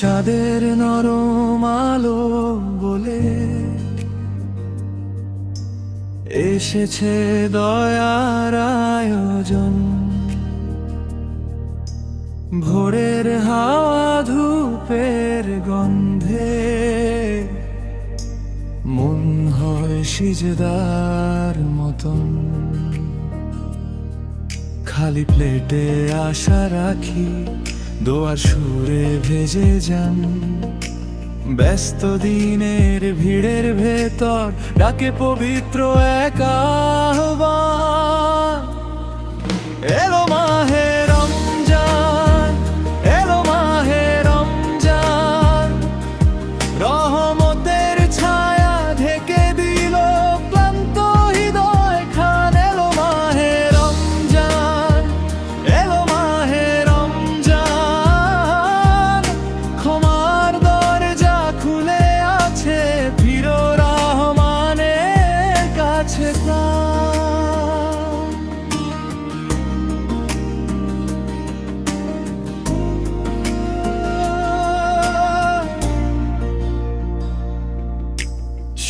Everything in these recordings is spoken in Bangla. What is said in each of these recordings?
চাঁদের নরম আলো বলে এসেছে দয়ার আয়োজন। ভোরের হাওয়া ধূপের গন্ধে মন হয় সিজদার মতন। খালি প্লেটে আশা রাখি দোয়ার সুরে ভেজে যান। ব্যস্ত দিনের ভিড়ের ভেতর ডাকে পবিত্র এক আহ্বান। এলো মাহে রমজান, এলো মাহে রমজান, রহমতের ছায়া ঢেকে দিল ক্লান্ত হৃদয় খান। এলো মাহে রমজান, এলো মাহে রমজান, ক্ষমার দরজা খুলে আছে, ফিরো রহমানের কাছে প্রাণ।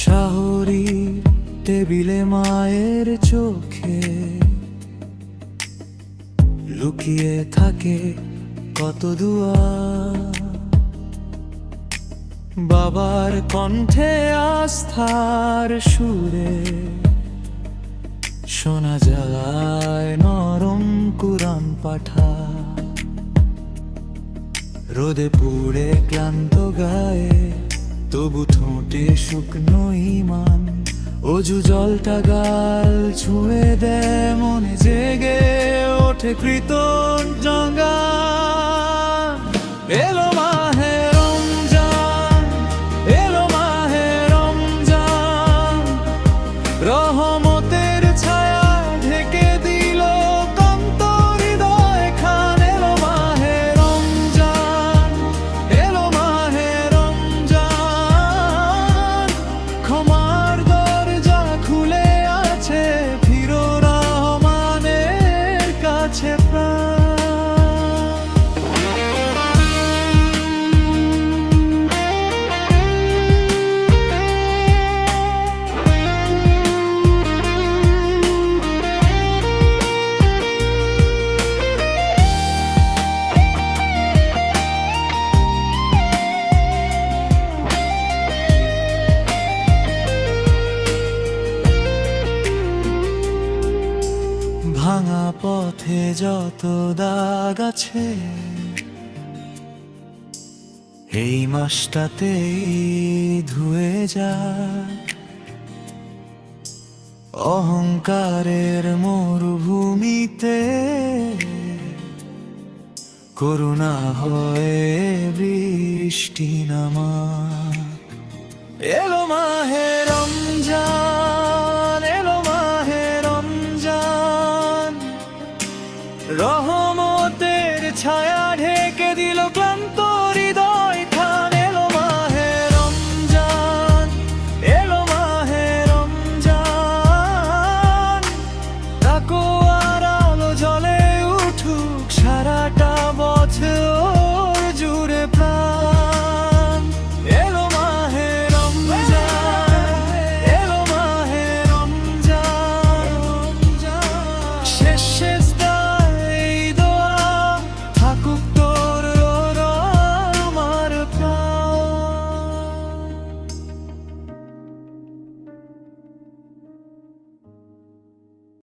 শাহরি টেবিলে মায়ের চোখে লুকিয়ে থাকে কত দুয়া। বাবার কণ্ঠে আস্থার সুরে শোনা যায় নরম কুরআন পাঠা। রোদে পুড়ে ক্লান্ত গায়ে তবু ঠোঁটে শুকনো ঈমান। অজু জলটা গাল ছুঁয়ে দেয়, মনে জেগে ওঠে কৃতজ্ঞগান। এলো মাহে রমজান, এলো মাহে রমজান, রহমতের ছায়া ঢেকে দিল ক্লান্ত হৃদয় খান। এলো মাহে রমজান, এলো মাহে রমজান, ক্ষমার দরজা খুলে আছে, ফিরো রহমানের কাছে প্রাণ। ভাঙা পথে যত দাগ আছে এই মাসটাতেই ধুয়ে যাক। অহংকারের মরুভূমিতে করুণা হয়ে বৃষ্টি নামা।